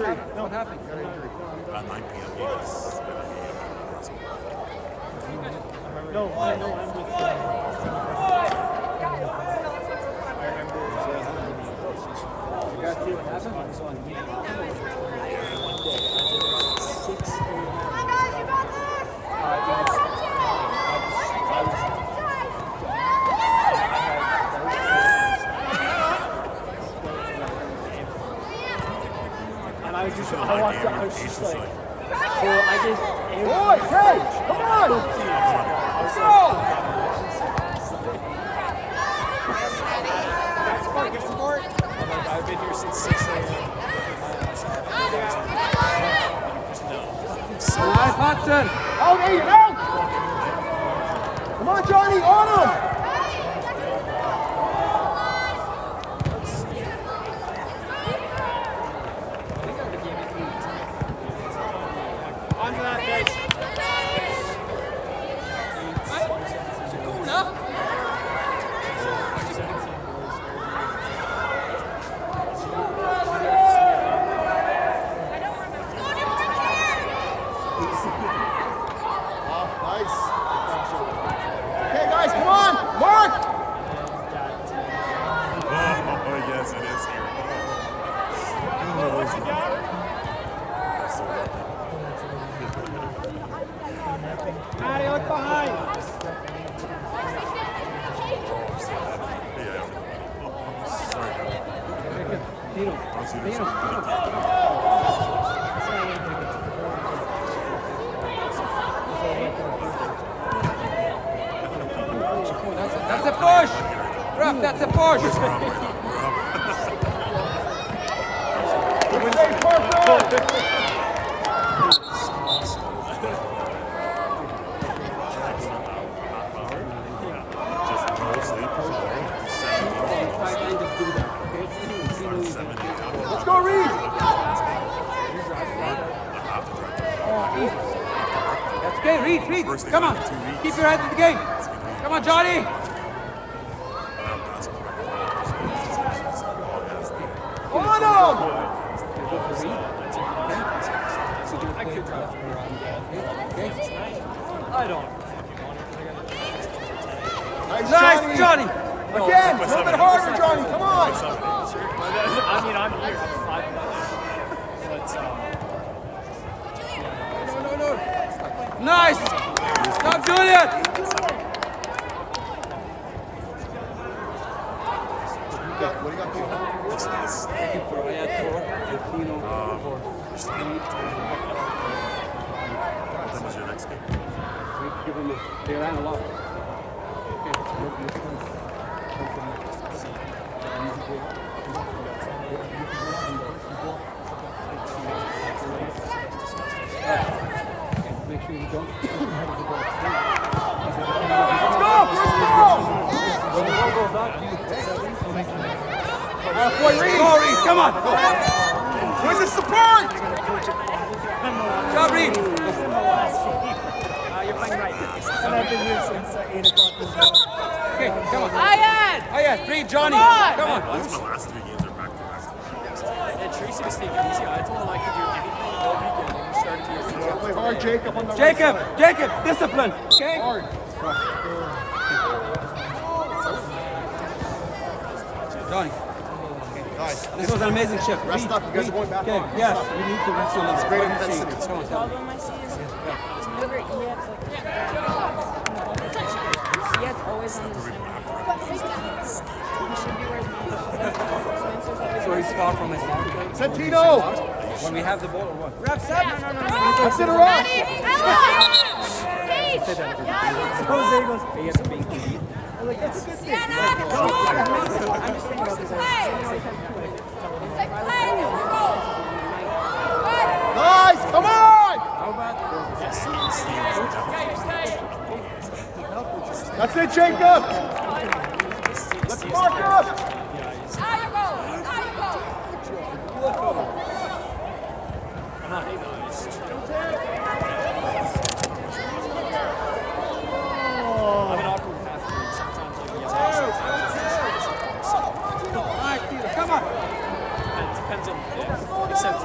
What happened? 9 p.m. Yes. No, I'm with I got you. What happened? I was on meeting. One day. I said 6 and I was just like, so I just, Boys, hey, come on! Let's go! I've been here since 6 a.m. Nice, Hudson! Out, Aiden, out! Come on, Johnny, on him! Onto that pitch. Maddie, look behind. That's a push! Rough, that's a push! Let's go, Reed. That's okay, Reed. Come on. Keep your head in the game. Come on, Johnny. On him! I don't. Nice, Johnny. Again, a little bit harder, Johnny. Come on. I mean, I'm here. I'm 5 minutes. But, No. Nice. Stop doing it. What do you got to I had 4. What was your next game? They ran a lot. Make sure you don't. Let's go! First ball! Boy, Reed, come on. Where's the support? Job, Reed. you're playing right. And I've been here since 8 o'clock this morning. Okay, come on. Ayad! Reed, Johnny. Come on. That's my last 3 games are back to back. And Tracy was taking it easy. I told him I could do anything all weekend, and he started to Play hard, Jacob, on the right side. Jacob, discipline. Okay? Hard. Johnny, Nice. this was an amazing shift. Rest up. You guys are going back on. Yes, we need to rest a little. It's great intensity. Come on, Problem I see is whenever Iad's always on the same. He should be where the So he's far from his mark. Santino! When we have the ball or what? Refs up! Let's hit her up! Jose goes, he has to be I'm like, that's a good thing. I'm just thinking about this. Nice! Come on! How about That's it, Jacob! Let's mark up! I'm not hating on this. I'm an awkward athlete. Sometimes I yell. come on. It depends on the day. Except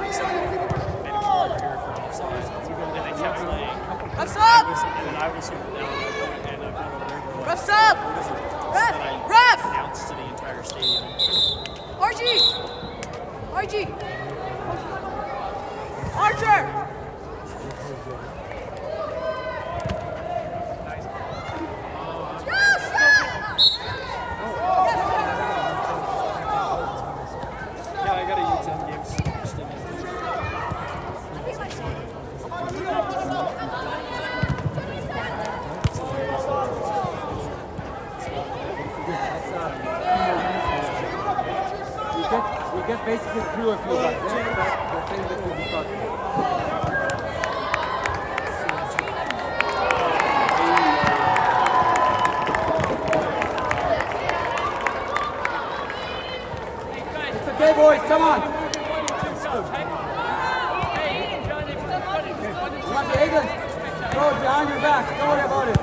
road behind your back. Don't worry about it.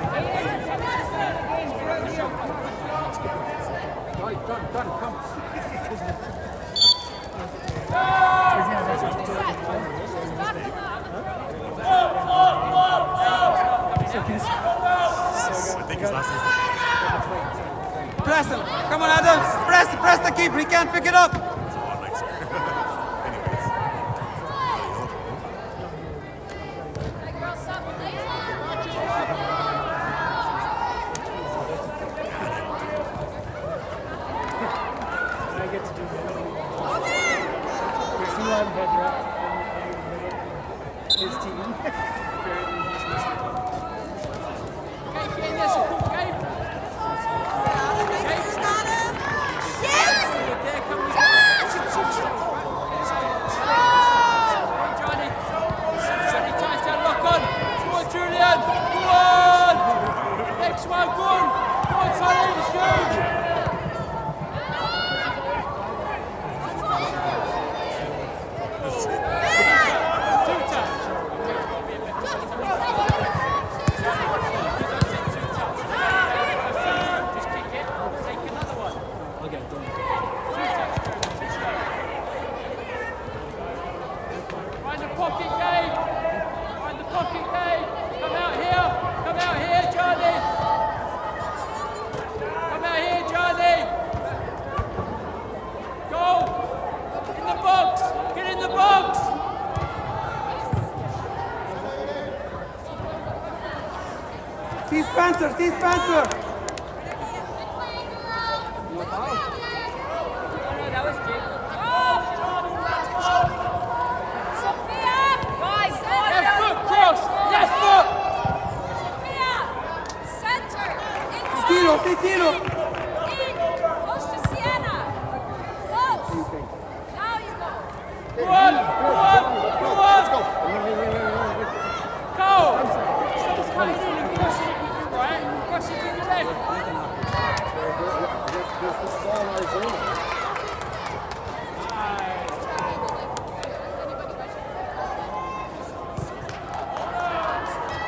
Done, come. I think his last name's Press him. Come on, Adam. Press the keeper. He can't pick it up. on next year. Anyways. I get to do that. Because he won head rep his team. Apparently he's missing. See Spencer, see Spencer. That was Jacob. Sophia! Guys, Left foot cross! Left foot! Sophia! Center! Inside! Tiro, see Tiro. In! Close to Sienna! Close! Now you go! Go on! Go on! Go on! Let's go. Go! Just cutting in and crossing it with your right, crossing it with your left. This is all our zone.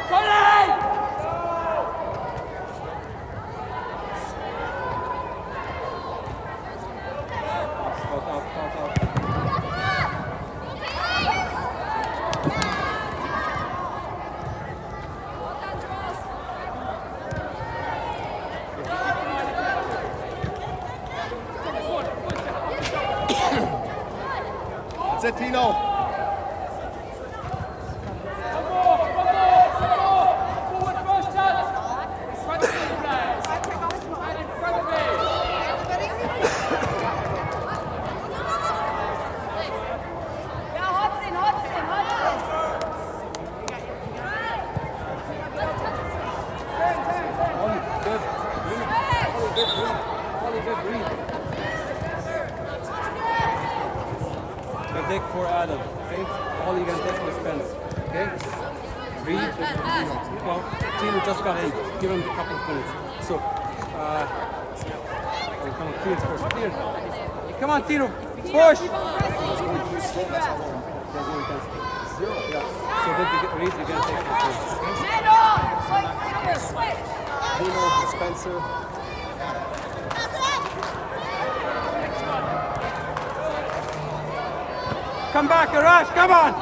Colin! That's it, Tino. One more! Forward first touch! In front of me, players! And in front of me! Ja, Hudson! You take for Adam, okay? All you can take for Spence, okay? Read. Well, Tino just got in. Give him a couple of minutes. So, come on, clear first. Clear. Come on, Tino. Push. There's no intensity. Zero. Yeah. So then we get raise again. Take the first. Tino, Spencer. Come back, Arash. Come on.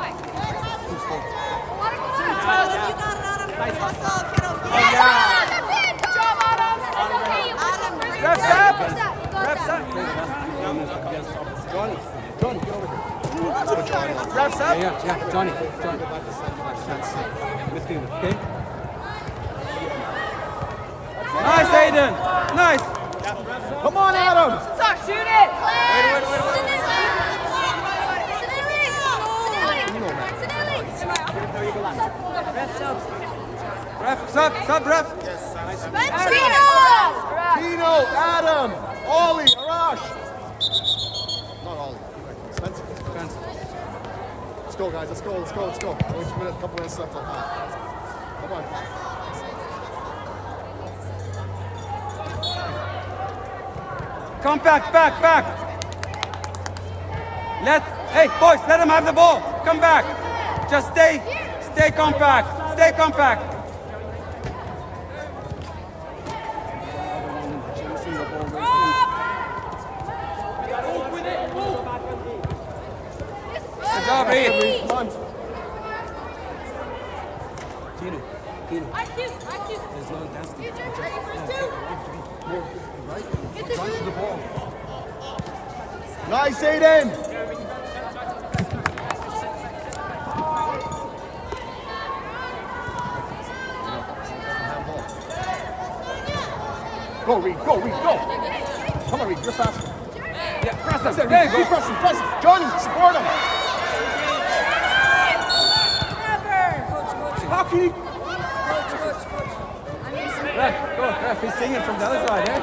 Refs up. Refs up. Johnny, get over here. Refs up. Yeah, Johnny. Midfield, okay? Nice, Aiden. Nice. Come on, Adam. Shoot it! Ref, sub, ref. Tino, Adam, Ollie, Arash. Not Ollie. Spencer. Let's go, guys. Let's go. Only 2 minutes, couple minutes left on that. Come on. Come back. Hey, boys, let him have the ball. Come back. Just stay compact. Stay compact. job, Reed. Come on. Kino. There's no intensity. Run to the ball. Nice, Aiden. Go, Reed, go, Reed, go. Come on, Reed, you're faster. Yeah, press him. There There you you go. go. Press him. Johnny, support him. Hockey. Ref, go, ref. He's singing from the other side, eh?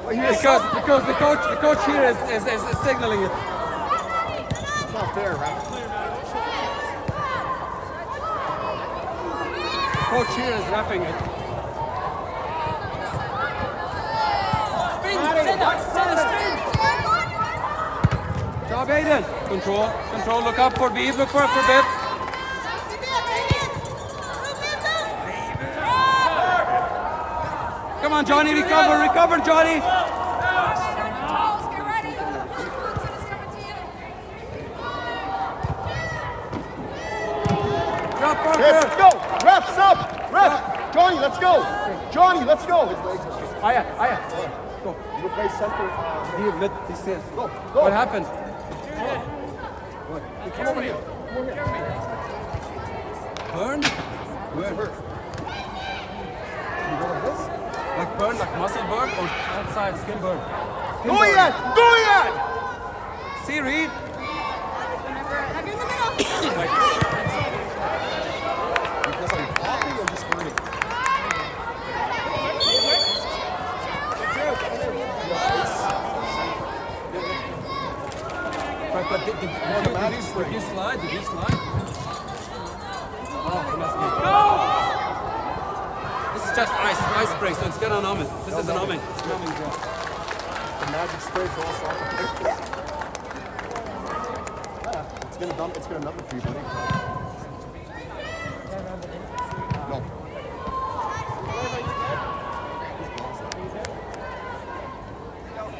Well, he is. Because the coach here is signaling it. It's not fair, right? The coach here is reffing it. Job, Aiden. Control. Look up for Beeb. Look for Bib. Come on, Johnny. Recover, Johnny. Drop, Let's go. Refs up. Ref. Johnny, let's go. Johnny, let's go. Aya. Go. You play center. Here, let this in. Go. What happened? Come over here. Burn? Where? Like burn, like muscle burn or outside skin burn? Skin Go burn. yet. See, Reed? Because I'm talking or just hurting? But did you slide? Oh, it must be. This is just ice spray, so it's gonna numb it. This is a numbing. It's numbing job. The magic spray for all soccer. It's gonna dump. It's gonna numb it for you, buddy. No.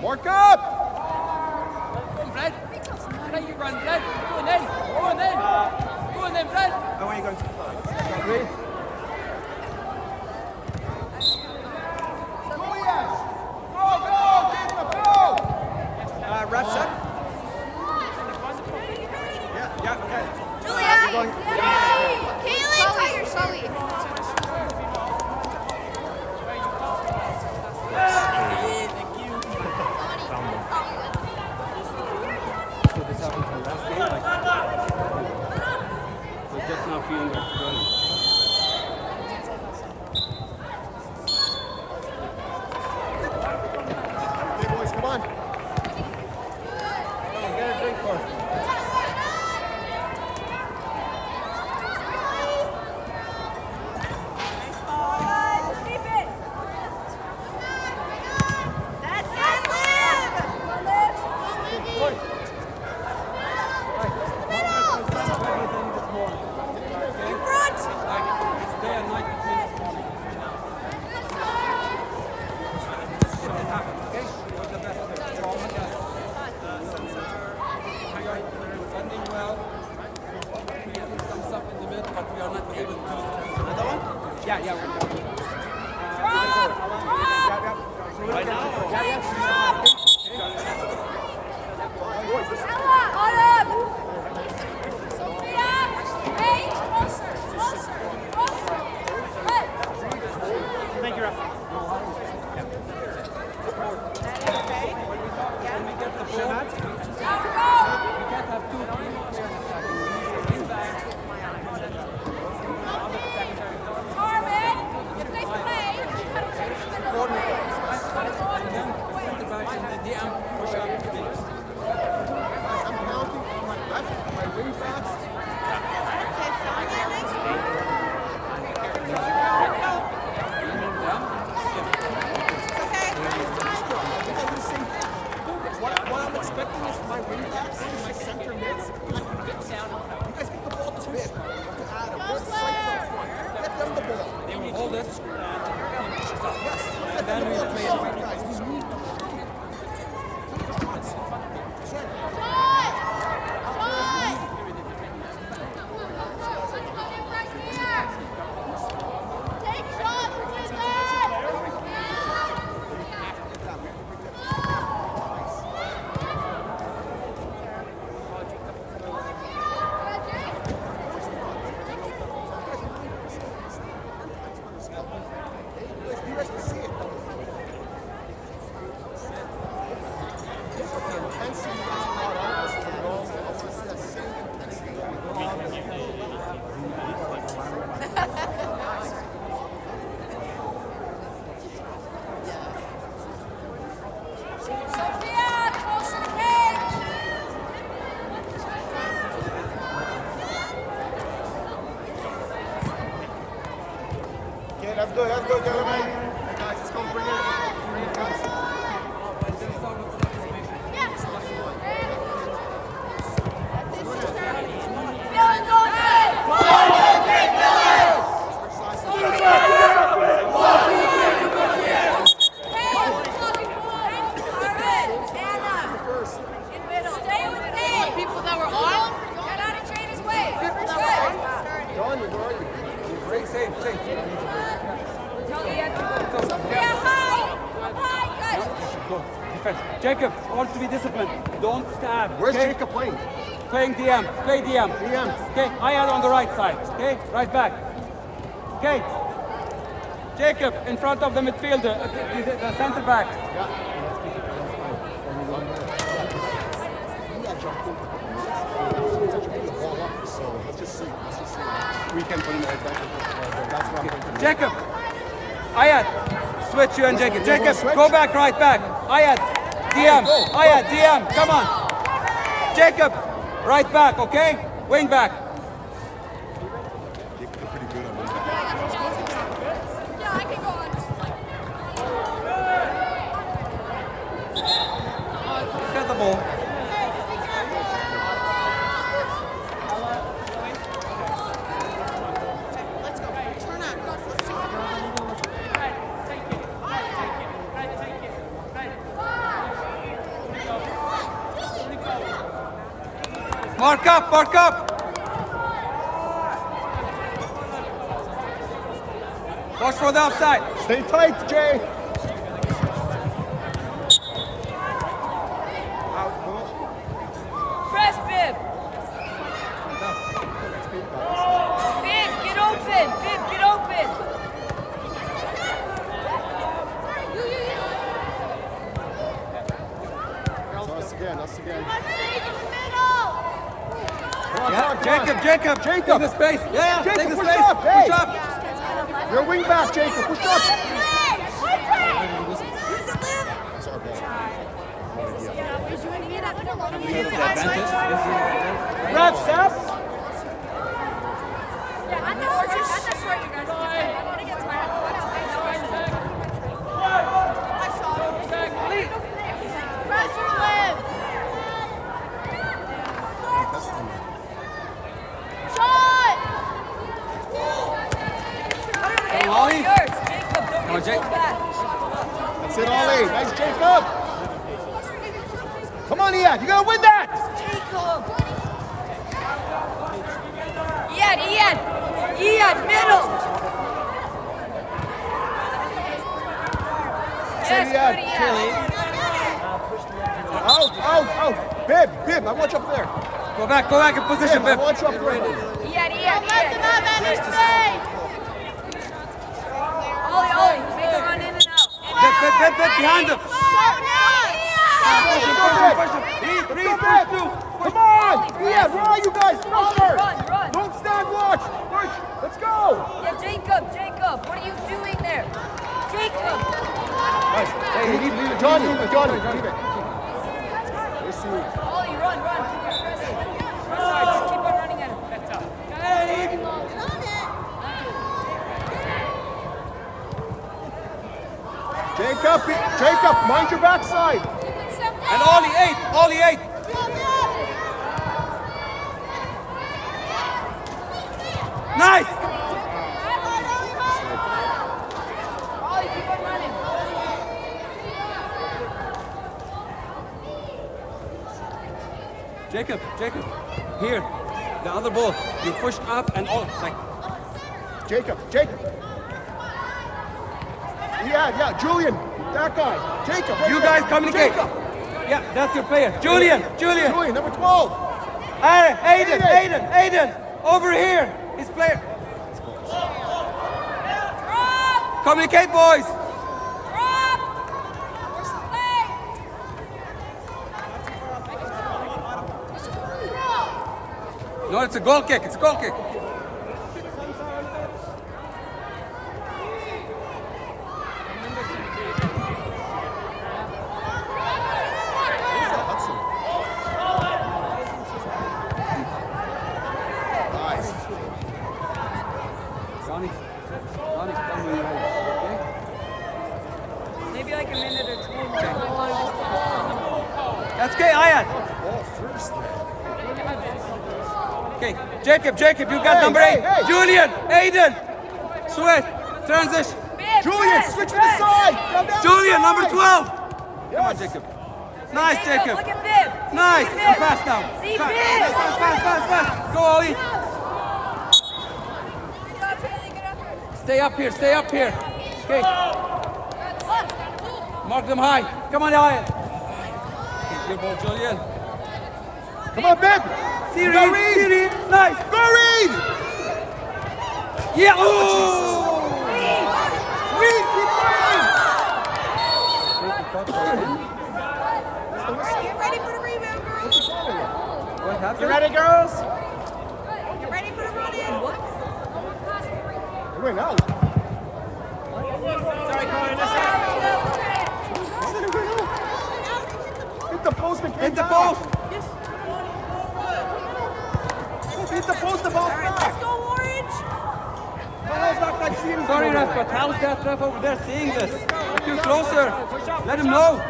Mark up! Fred. Fred, you run, Fred. Go on then, Fred. How are you going? Refs up. Julia! Kaylee! Tiger Sully. So this happened to the last game? Like, just now feeling like running. Hey boys, come on. Get a drink first. that's good, Dylan. Hey guys, let's go bring it, guys. People that were on, get out of Trainer's way. John, where are you? Break, save. Tell me to go. Sophia, high, good. Go. Defense. Jacob, I want to be disciplined. Don't stab. Where's okay? Jacob playing? Playing DM. Play DM. DM. Okay, I had on the right side. Okay, right back. Okay. Jacob, in front of the midfielder, the center back. So let's just see. We can put him right back. That's what I'm thinking. Jacob, Ayat, switch you and Jacob. You wanna Jacob, switch? go back, right back. Ayat, DM. Ayat, DM. Come on. Jacob, right back. Okay, wing back. They're pretty good on that. Yeah, I can go on. He's got the ball. Let's go. Turn on. Let's go. Mark up, mark up. Watch for the offside. Stay tight, Jay. Press Bib. Bib, get open. Bib, get open. Us again. Yeah, Jacob. Take the space. Yeah, Jacob, take the push space. up, hey. Push up. You're wing back, Jacob. Push up. It's our ball. Ref, stop. Yeah, I'm just right, you guys. I want to get to my I saw it. Pressure live. Shot! Hey, all yours. Jacob, don't Come on, Jake. That's it, Ollie. Nice, Jacob. Come on, Ian. You gotta win that. Jacob! Ian, middle! Yes, Ian. Out. Bib, I want you up there. Go back in position, Bib, I Bib. want you up there. Ian. Let them have any space! Ollie, make a run in and out. Bib, behind him. Push him. Come on! Ian, where are you guys? Pressure! Run. Don't stand watch! Push! Let's go! Yeah, Jacob, what are you doing there? Jacob! Nice. Hey, leave it. Johnny, leave it. Let's see. Ollie, run. Keep on pressing. Press hard, just keep on running at him. Jacob, mind your backside. And Ollie 8. Nice. Ollie, keep on running. Jacob, here. The other ball. You push up and all. Like, Jacob. Yeah, Julian. That guy. Jacob. Right you there. guys communicate. Jacob. Yeah, that's your player. Julian. Julian, number 12. Aiden. Over here. His player. Communicate, boys. No, it's a goal kick. Nice. Johnny. Johnny, tell me when you're ready. Okay? Maybe like a minute or two. That's okay, Ayat. Ball first there. Okay, Jacob, you got Hey, number hey, 8. hey. Julian, Aiden, Sweat, transition. Julian, switch to the side. Come down Julian, the number side. 12. Come on, Yes. Jacob. Nice, Jacob. Look at Bib. Nice. See And Bib. pass now. See Pass, Bib. pass. Go, Ollie. Stay up here. Okay. Mark them high. Come on, Ayat. Good ball, Julian. Come on, Bib. See Go, Reed. Reed. Nice. Go, Reed. Yeah. Oh. Reed, keep playing. Get ready for the rebound, girls. What happened? You ready, girls? Get ready for the run in. What? He went out. Hit the post and Hit the post. Hit the post, the ball's Let's back. go, Orange. The ball's not like seeing Sorry, ref, but how's that ref over there seeing this? Get you closer. Let him know.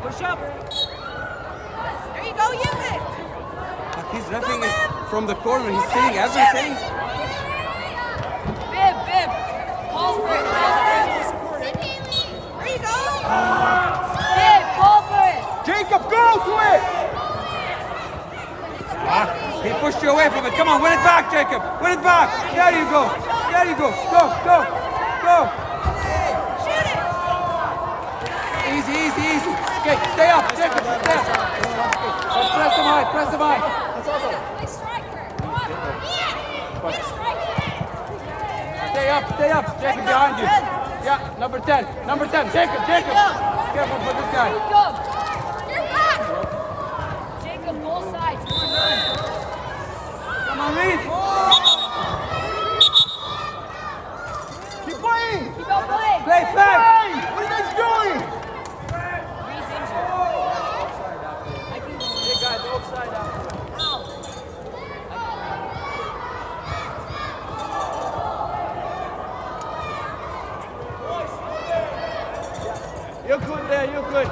Push up. There you go, use it. But he's reffing it from the corner. He's seeing everything. Bib. Call for it. There you go. Bib, call for it. Jacob, go to it. He pushed you away from it. Come on, win it back, Jacob. Win it back. There you go. Go. Shoot it. Easy. Okay, stay up, Jacob. Stay up. Press him high. Play striker. Come on. Get a striker. Stay up. Jacob behind you. Yeah, number 10. Jacob. Careful for this guy. Jacob. You're back. Jacob, both sides. Come on, Reed. Keep playing. Keep on playing. Play flag. Hey, what are you guys doing? Reed's injured. I can go. Hey, guys, offside now. Ow. You're good there, you're good.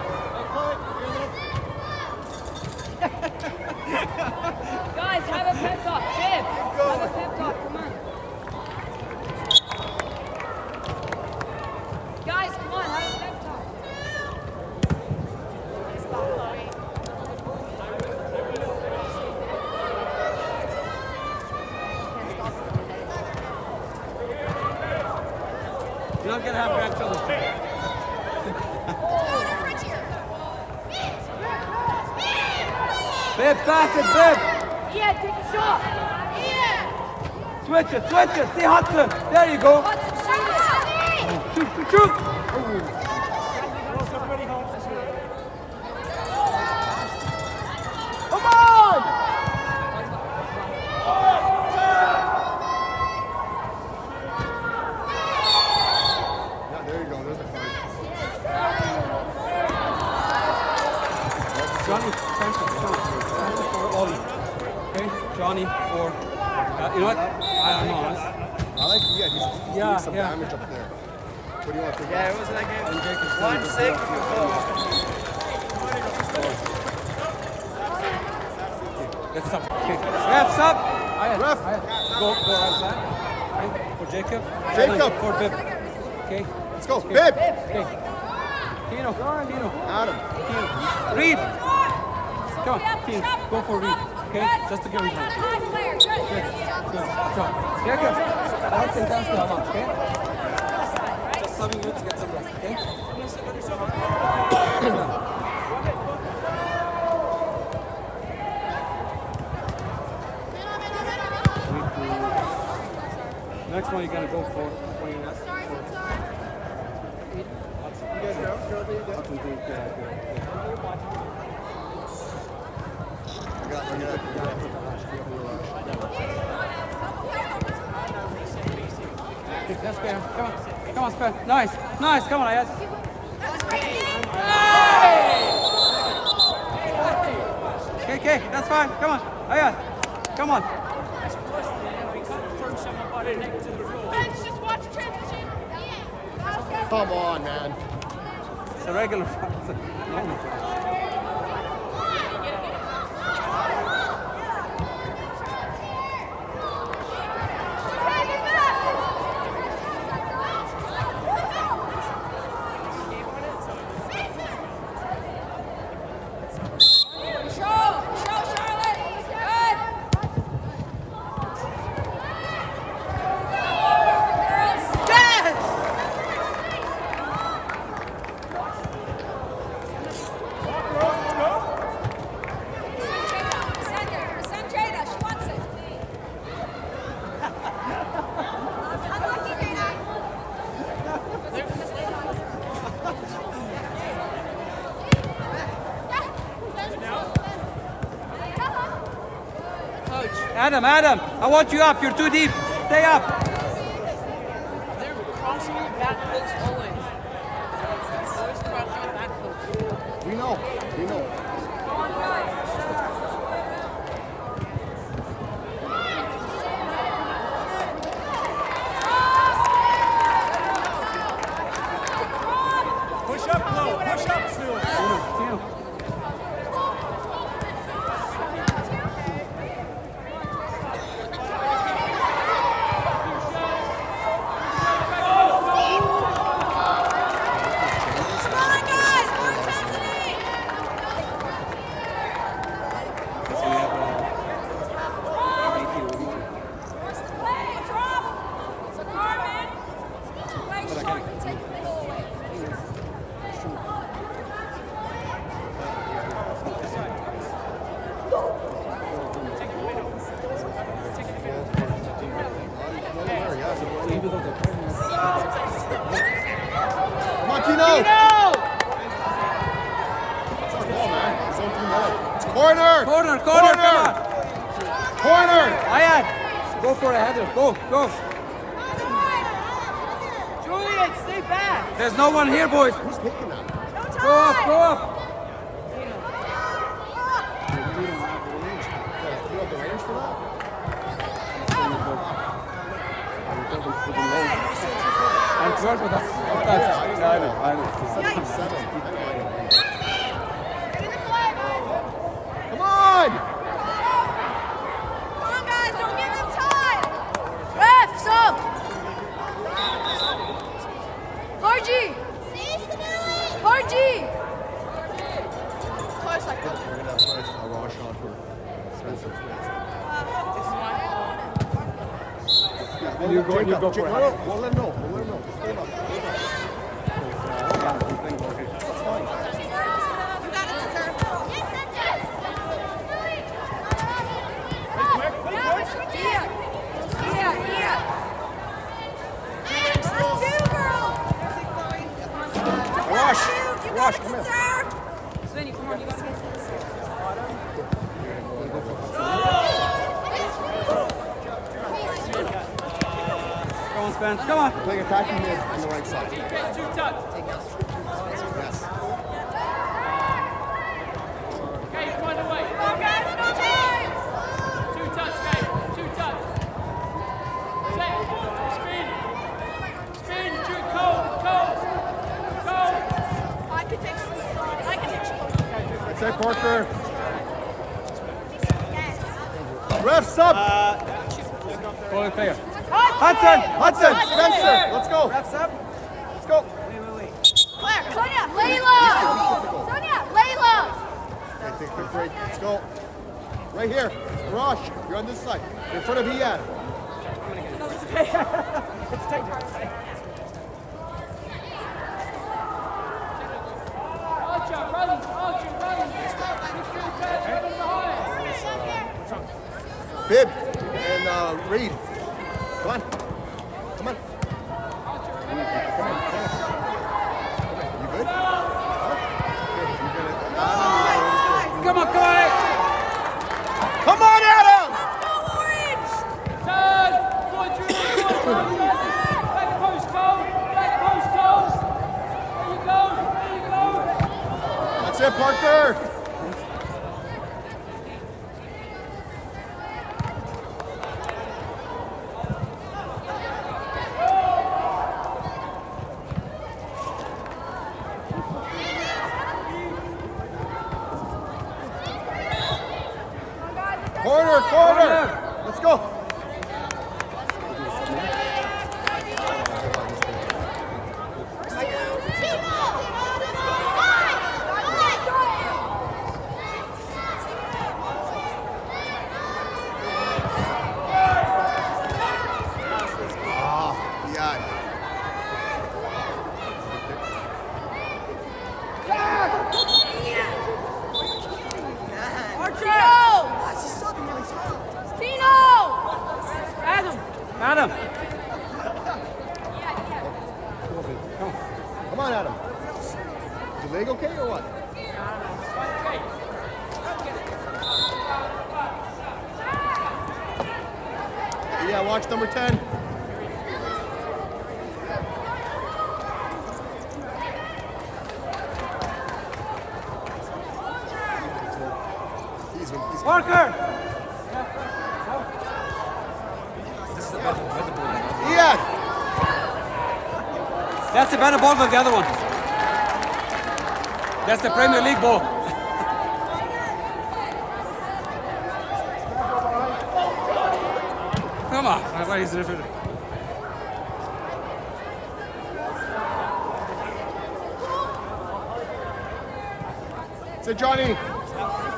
Guys, have a pep talk. Bib, have a pep talk. Come on. Guys, come on, have a pep talk. You're not gonna have grandchildren. Bib, pass it, Bib. Yeah, take a shot. Yeah. Switch it. See Hudson. There you go. Hudson, shoot it. Shoot. Come on. Yeah, there you go. There's the card. Johnny, transfer for Ollie. Okay, Johnny for, you know what? I don't know. I like, yeah, he's doing some yeah. damage up there. What do you want to think? Yeah, it was like a 1-6. Let's stop. Okay, refs up. Ref. Go right back. Okay, for Jacob. Jacob. For Bib. Okay. Let's go. Okay. Bib. Okay. Tino. Adam. Reed. Come on, Tino. Go for Reed. Okay, just to give him time. Good. Jacob. That's fantastic. Okay. Just subbing you to get some rest. Okay. Next one you're gonna go for 20 minutes. That's fair. Come on, Spen. Nice. Come on, Ayaz. Okay, that's fine. Come on, Ayaz. Come on. Bench, just watch Come on, man. It's a regular foul. It's a normal foul. Adam, I want you up. You're too deep. Stay up. They're crossing your back post always. Always crossing your back post. We know. Push up, Flo. Push up, Phil. Come on, Tino! Corner! Corner, come on. Corner! Ayad, go for a header. Go. Julian, stay back. There's no one here, boys. Who's taking that? Go up. You have the range for that? I'm sure for that. I know. 77. Come on! Come on, guys, don't give them time. Refs up. Margie. Margie. Close like that. We're going to have a Rosh on for Spencer. And you go for it. We'll let him know. Hold up. You got it, sir. Rosh, come here. Svenny, come on, you gotta get this. Come on, Spence. Come on. Playing attacking mid on the right side. Two touch. Yes. Okay, find a way. Come on, guys, no time. Two touch, Gabe. Two touch. Set. Spin. Cole. I can take shot. That's it, Parker. Yes. Ref sub. Call it player. Hudson. Spencer. Let's go. Refs up. Let's go. Claire. Sonia. Layla. Okay, take quick break. Let's go. Right here. Rosh, you're on this side. You're in front of Iyad. Archer, run. Bib and Reed. Come on. You good? Come on. Come on, Adam! Turn. Forward, back post goal. There you go. That's it, Parker. Adam. Come on, Adam. Is your leg okay or what? Yeah, watch number 10. He's Parker. Yeah. That's a better ball than the other one. That's the Premier League ball. Come on. Why is it? So Johnny.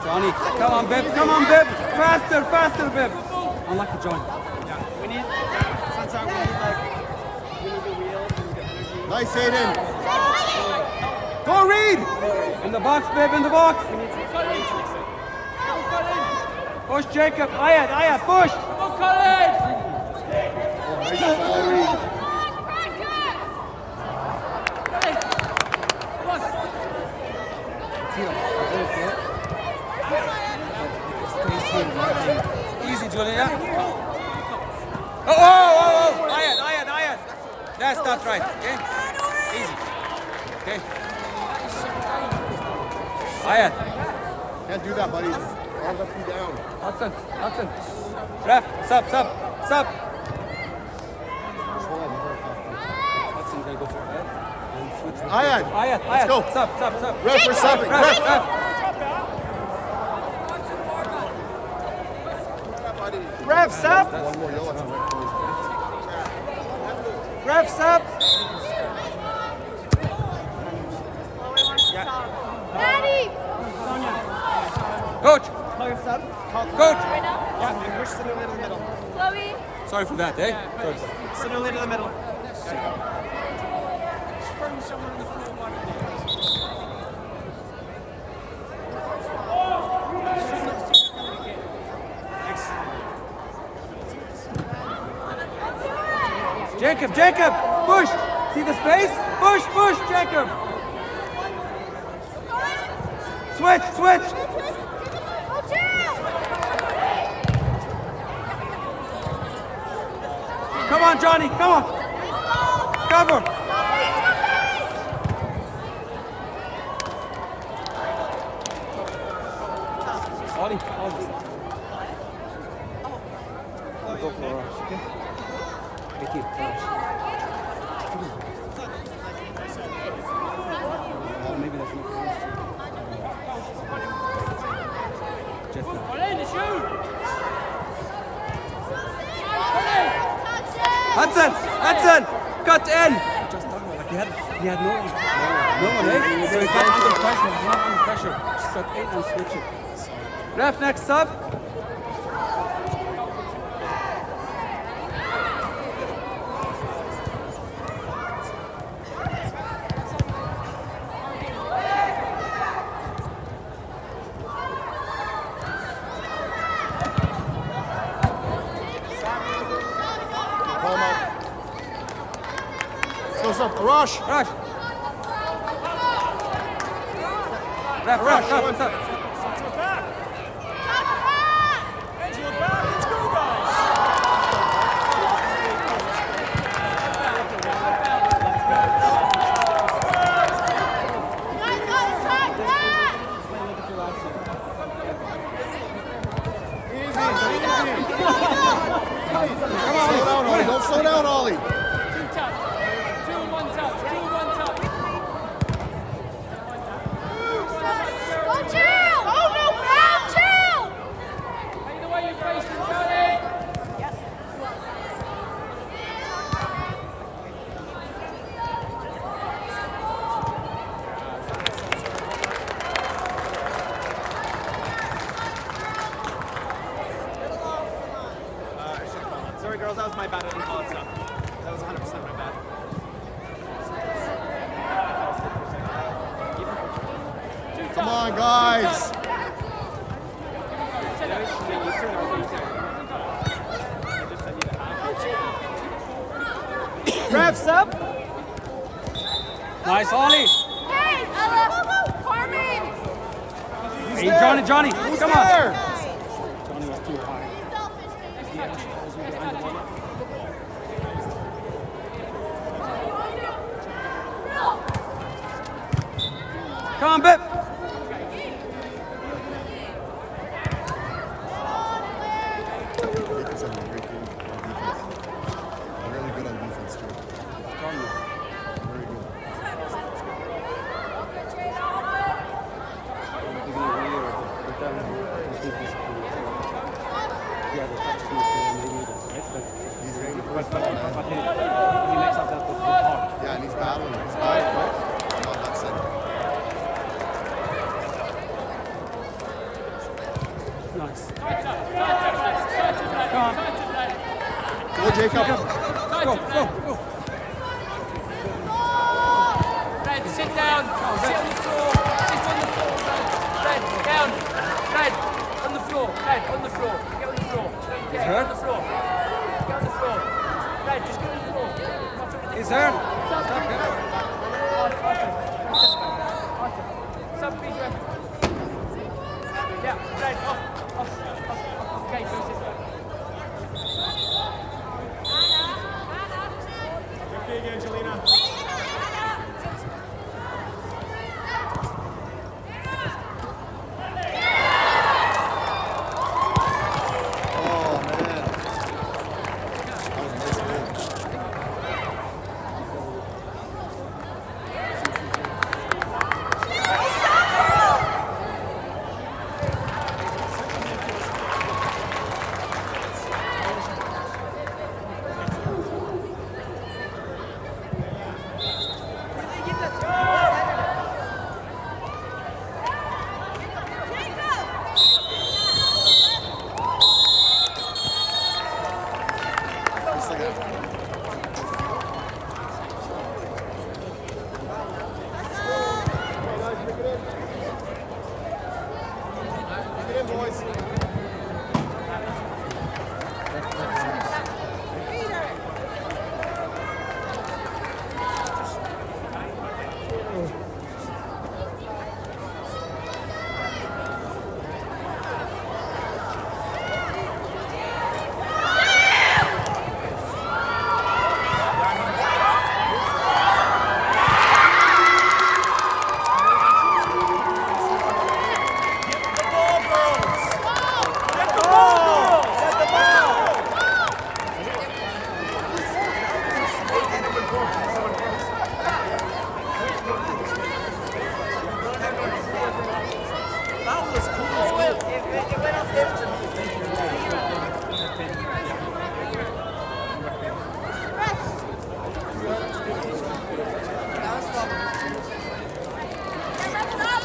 Johnny, come on, Bib. Come on, Bib. Faster, faster, Bib. Unlucky Johnny. We need, since we need the wheels and the energy. Nice, Aiden. Go, Reed. In the box, Bib, in the box. We need some points mixing. Push, Jacob. Ayat, push. Come on, Colin! Nice ball, Reed. Easy, Julia. Oh! Ayat. That's not right, okay? Easy. Okay. Ayat. Can't do that, buddy. Arms up and down. Hudson. Ref, sub. Hudson's gonna go for it. And switch with Ayat. Let's Let's go. Sub. Ref for subbing. Ref, sub. One more yellow. Ref, sub. Daddy! Coach. Call your sub. Coach. Yeah, and push Sinuele to the middle. Chloe! Sorry for that, eh? Sorry. Sinuele to the middle. Jacob, push. See the space? Push, Jacob. Switch. Come on, Johnny, come on. Cover. Ollie. Go for a rush, okay? Thank you. Maybe that's not Jeff. Colin, the shoe! Hudson! Cut in! Just talking about, like he had no one, eh? So he's not under pressure. Just cut in and switch it. Ref, next up. Call him out. Let's go, Rush. Ref, what's up? Slow down, Ollie. Don't slow down, Ollie. Two and one touch. Go chill! Oh no, bad chill! Hey, the way you're facing, Johnny! Sorry, girls, that was my bad. I didn't call it stuff. That was 100% my bad. Come on, guys. Refs up. Nice, Ollie. Hey, Ella. Carmen. Hey, Johnny, He's come there. on. Johnny was too high. Come on, Bip. Lakers have a great game on defense. They're really good on defense too. Very good. He's ready for his ball, man. Yeah, and he's battling. He's battling. Oh, that's it. Nice. Come on. Go, Jacob. Go. Red, sit down. Sit on the floor. Sit on the floor, Red. Red, down. Red, on the floor. Red, on the floor. Get on the floor. Get on the floor. Get on the floor. Red, just get on the floor. He's hurt. Sub, please, Red. Yeah, Red, off. Okay, go sit down. Big Angelina. Oh, man. That was a nice goal. Just like that. Get in, boys.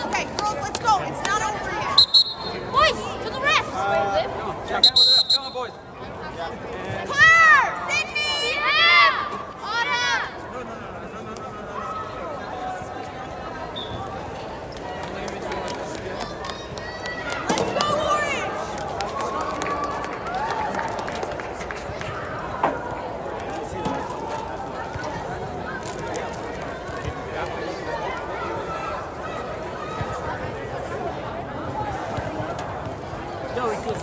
Okay, girls, let's go. It's not over yet. Boys, to the rest. Come on, boys. Claire, Sydney, Em, Autumn. Let's go, Warriors. No, because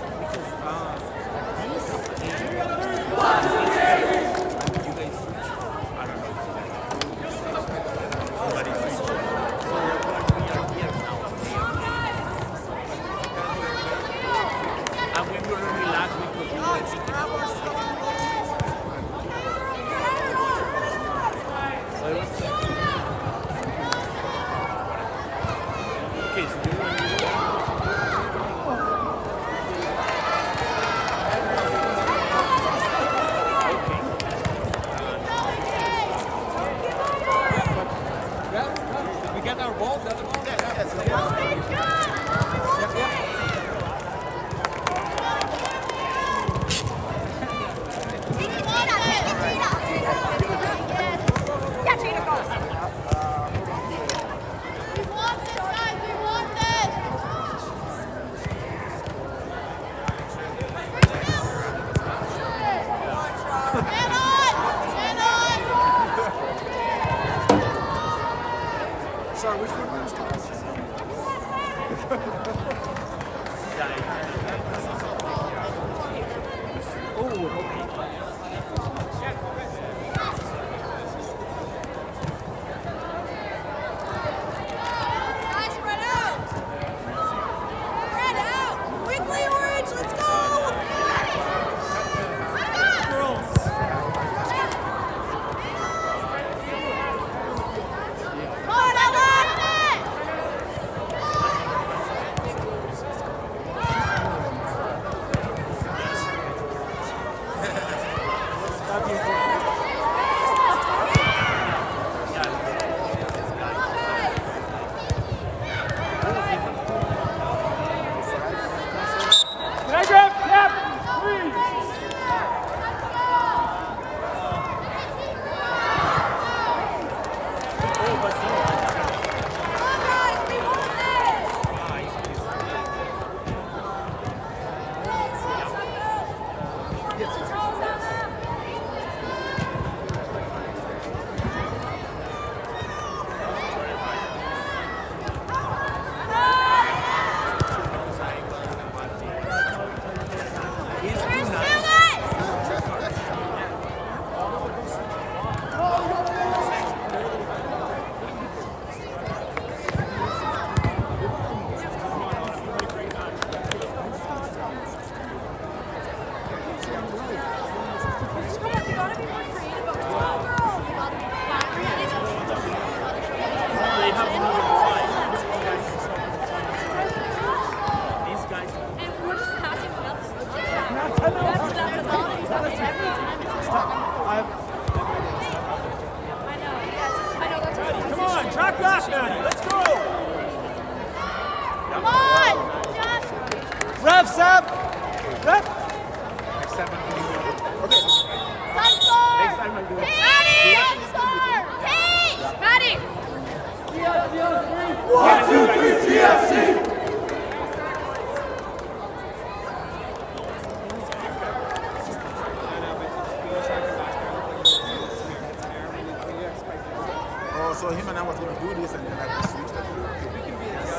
and we were relaxed because we were okay, so We get our ball. That's the ball. Yeah, Tina, go. We want this, guys. We want this. Stand on. Stand on. so him and I was gonna do this and then I just switched it. We can be this.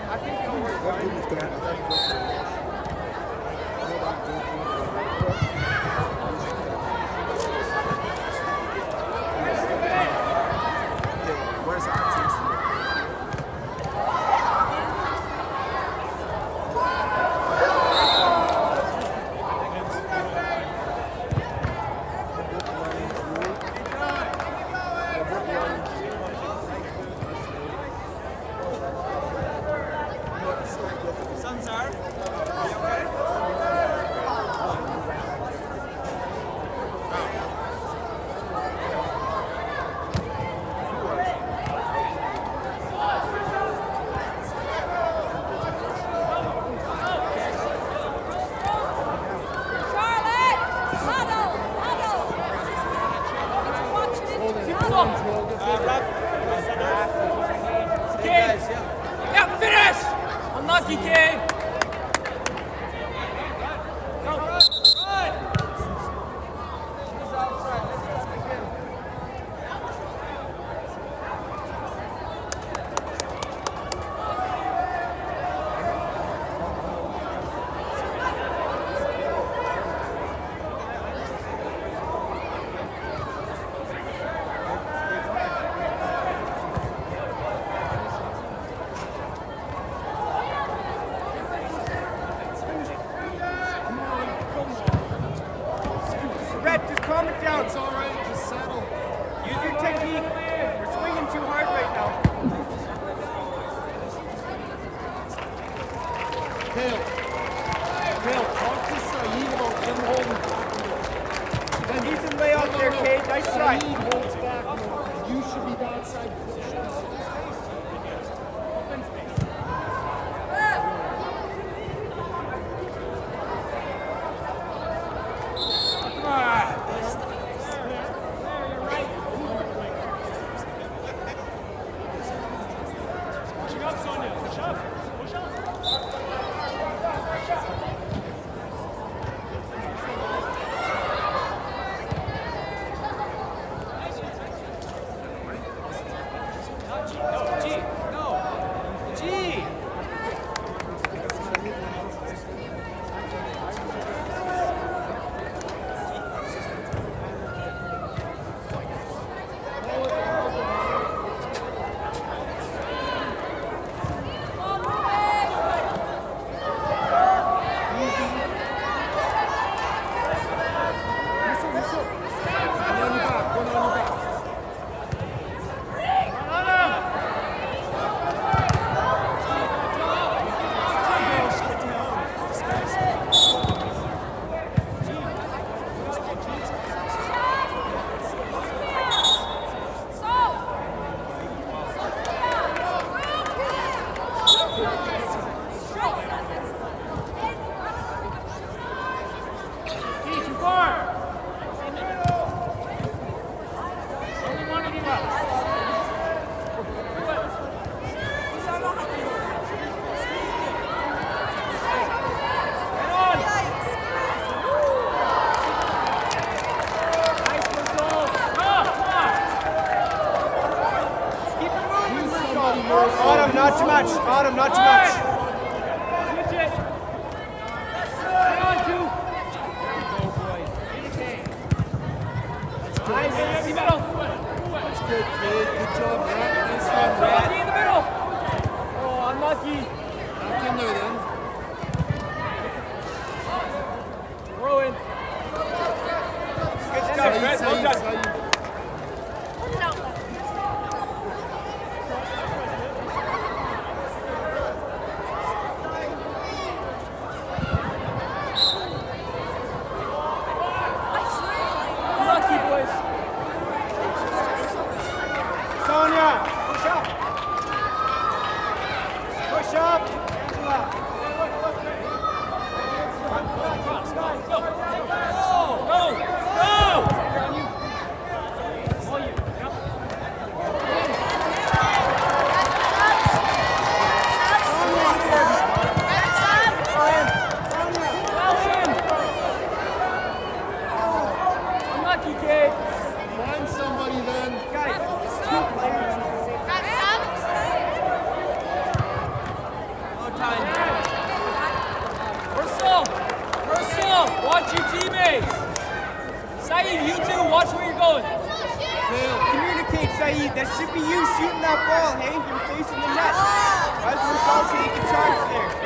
I think it'll work. What good is that? Where's our team? Sons are. Are you okay? Charlotte! Huddle! Huddle! Watch it. Okay. Yeah, finish! Unlucky, Kane. Go. Run. Red, just calm it down. It's all right. Just settle. Use your technique. You're swinging too hard right now. Kale, talk to Saeed about him holding back. He's in lay out there, Kate. Nice try. Saeed holds back more. You should be downside position. Autumn, not too much. Autumn, not too much. Switch it. Hang on, two. Nice. In the middle. That's good, kid. Good job, Red. Nice one, Somebody Red. in the middle. Oh, unlucky. Back in there then. Throw in. Good stuff, Red. Well done. Saeed. Put it out. Watch your teammates. Saeed, you two, watch where you're going. Communicate, Saeed. That should be you shooting that ball, hey? You're facing the net. Guys, we're all taking charge there.